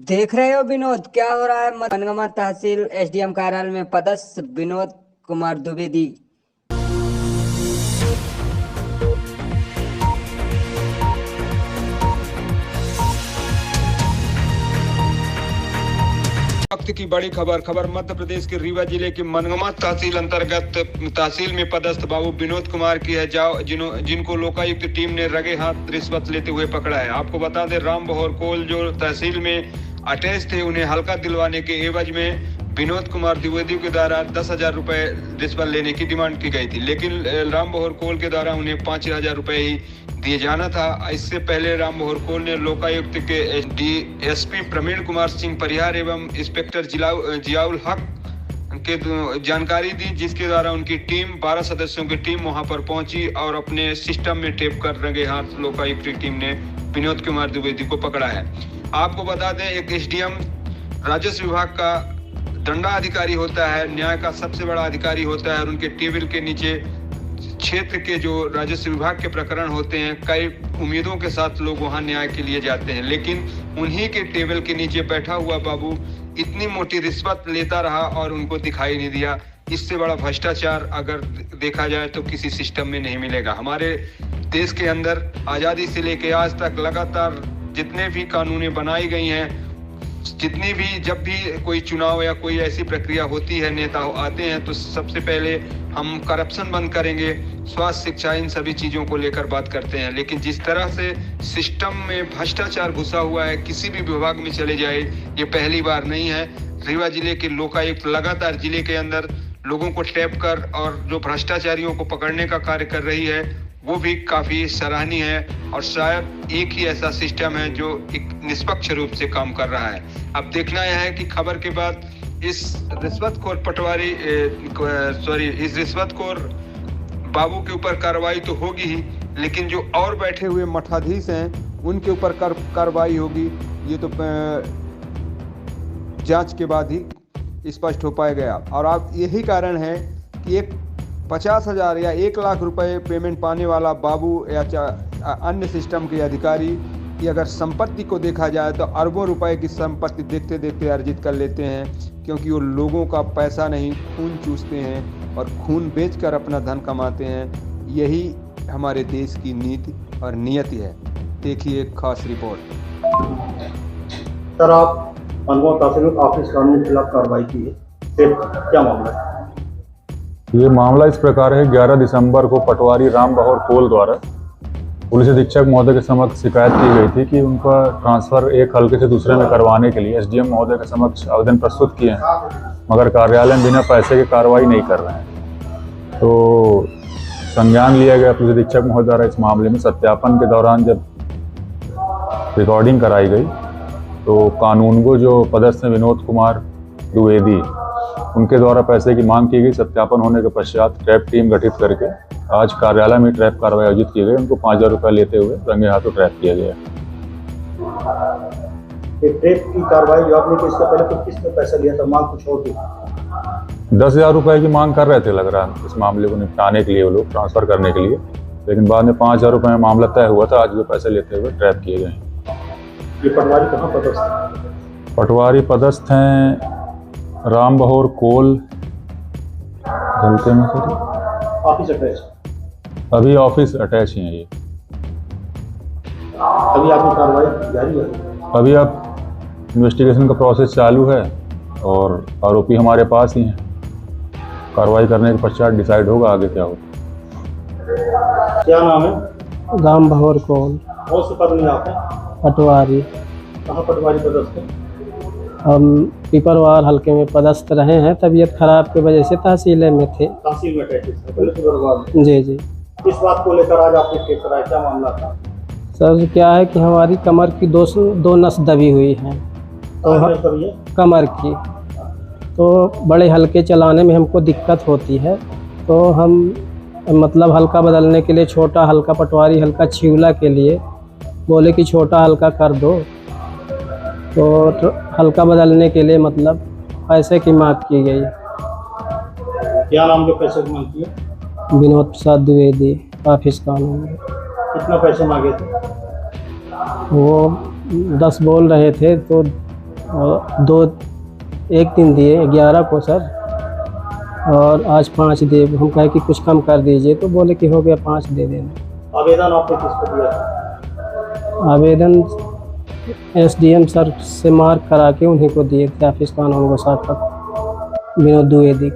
देख रहे हो विनोद, क्या हो रहा है मनगमा तहसील एसडीएम कार्यालय में पदस्थ विनोद कुमार द्विवेदी। वक्त की बड़ी खबर मध्य प्रदेश के रीवा जिले के मनगमा तहसील अंतर्गत तहसील में पदस्थ बाबू विनोद कुमार की है, जिनको लोकायुक्त टीम ने रंगे हाथ रिश्वत लेते हुए पकड़ा है। आपको बता दें, राम बहोर कोल जो तहसील में अटैच थे, उन्हें हल्का दिलवाने के एवज में विनोद कुमार द्विवेदी के द्वारा 10,000 रुपए रिश्वत लेने की डिमांड की गई थी, लेकिन राम बहोर कोल के द्वारा उन्हें 5,000 रुपए ही दिए जाना था। इससे पहले राम बहोर कोल ने लोकायुक्त के डीएसपी प्रवीण कुमार सिंह परिहार एवं इंस्पेक्टर जियाउल हक के जानकारी दी, जिसके द्वारा उनकी टीम 12 सदस्यों की टीम वहां पर पहुंची और अपने सिस्टम में टेप कर रंगे हाथ लोकायुक्त की टीम ने विनोद कुमार द्विवेदी को पकड़ा है। आपको बता दें, एक एसडीएम राजस्व विभाग का दंडाधिकारी होता है, न्याय का सबसे बड़ा अधिकारी होता है और उनके टेबल के नीचे क्षेत्र के जो राजस्व विभाग के प्रकरण होते हैं, कई उम्मीदों के साथ लोग वहां न्याय के लिए जाते हैं, लेकिन उन्हीं के टेबल के नीचे बैठा हुआ बाबू इतनी मोटी रिश्वत लेता रहा और उनको दिखाई नहीं दिया। इससे बड़ा भ्रष्टाचार अगर देखा जाए तो किसी सिस्टम में नहीं मिलेगा। हमारे देश के अंदर आज़ादी से लेकर आज तक लगातार जितने भी कानूनें बनाई गई हैं, जितनी भी जब भी कोई चुनाव या कोई ऐसी प्रक्रिया होती है, नेता आते हैं तो सबसे पहले हम करप्शन बंद करेंगे, स्वास्थ्य, शिक्षा, इन सभी चीज़ों को लेकर बात करते हैं। लेकिन जिस तरह से सिस्टम में भ्रष्टाचार घुसा हुआ है, किसी भी विभाग में चले जाए, ये पहली बार नहीं है। रीवा जिले के लोकायुक्त लगातार जिले के अंदर लोगों को टैप कर और जो भ्रष्टाचारियों को पकड़ने का कार्य कर रही है, वो भी काफी सराहनीय है और शायद एक ही ऐसा सिस्टम है जो एक निष्पक्ष रूप से काम कर रहा है। अब देखना यह है कि खबर के बाद इस रिश्वतखोर इस रिश्वतखोर बाबू के ऊपर कार्रवाई तो होगी ही, लेकिन जो और बैठे हुए मठाधीश हैं उनके ऊपर कार्रवाई होगी, ये तो जांच के बाद ही स्पष्ट हो पाएगा। और आप यही कारण है कि एक 50,000 या 1 लाख रुपए पेमेंट पाने वाला बाबू या अन्य सिस्टम के अधिकारी की अगर संपत्ति को देखा जाए तो अरबों रुपए की संपत्ति देखते देखते अर्जित कर लेते हैं, क्योंकि वो लोगों का पैसा नहीं, खून चूसते हैं और खून बेचकर अपना धन कमाते हैं। यही हमारे देश की नीति और नियति है। देखिए एक खास रिपोर्ट। सर, आप मनगमा तहसील ऑफिस कानून के खिलाफ कार्रवाई की है, फिर क्या मामला है? ये मामला इस प्रकार है, 11 दिसंबर को पटवारी राम बहोर कोल द्वारा पुलिस अधीक्षक महोदय के समक्ष शिकायत की गई थी कि उनका ट्रांसफ़र एक हल्के से दूसरे में करवाने के लिए एसडीएम महोदय के समक्ष आवेदन प्रस्तुत किए हैं, मगर कार्यालय में बिना पैसे के कार्रवाई नहीं कर रहे हैं। तो संज्ञान लिया गया पुलिस अधीक्षक महोदय द्वारा। इस मामले में सत्यापन के दौरान जब रिकॉर्डिंग कराई गई तो कानूनगो जो पदस्थ हैं विनोद कुमार द्विवेदी, उनके द्वारा पैसे की मांग की गई। सत्यापन होने के पश्चात ट्रैप टीम गठित करके आज कार्यालय में ट्रैप कार्रवाई आयोजित की गई। उनको 5,000 रुपये लेते हुए रंगे हाथों ट्रैप किया गया। ट्रैप की कार्रवाई जो आपने की, इससे पहले तो किसने पैसा लिया था? मांग कुछ और थी? 10,000 रुपये की मांग कर रहे थे, लग रहा है, इस मामले को निपटाने के लिए, वो लोग ट्रांसफ़र करने के लिए, लेकिन बाद में 5,000 रुपये में मामला तय हुआ था। आज वो पैसे लेते हुए ट्रैप किए गए। ये पटवारी कहाँ पदस्थ है? पटवारी पदस्थ हैं राम बहोर कोल, में ऑफिस अटैच? अभी ऑफिस अटैच ही है ये। अभी आपकी कार्रवाई जारी है? अभी अब इन्वेस्टिगेशन का प्रोसेस चालू है और आरोपी हमारे पास ही हैं। कार्रवाई करने के पश्चात डिसाइड होगा आगे क्या होगा। क्या नाम है? राम बहोर कोल। कौन से पद में आप हैं? पटवारी। कहाँ पटवारी पदस्थ है? हम पिपरवार हल्के में पदस्थ रहे हैं। तबीयत खराब की वजह से तहसील में थे। तहसील में अटैच? जी जी। इस बात को लेकर आज आपने टेप कराया, क्या मामला था? सर, क्या है कि हमारी कमर की दो नस दबी हुई हैं, तो कमर की, तो बड़े हल्के चलाने में हमको दिक्कत होती है। तो हम मतलब हल्का बदलने के लिए, छोटा हल्का, पटवारी हल्का छिवला के लिए बोले कि छोटा हल्का कर दो, तो हल्का बदलने के लिए मतलब पैसे की मांग की गई। क्या नाम के पैसे की मांग की? विनोद प्रसाद द्विवेदी, ऑफिस कानून। कितना पैसे मांगे थे? वो 10 बोल रहे थे, तो और 1 दिन दिए 11 को सर, और आज 5 दे। हम कहे कि कुछ कम कर दीजिए, तो बोले कि हो गया 5 दे देना। आवेदन आपने किसको दिया था? आवेदन SDM सर से मार्क करा के उन्हीं को दिए थे, ऑफिस कानून को साथ विनोद द्विवेदी।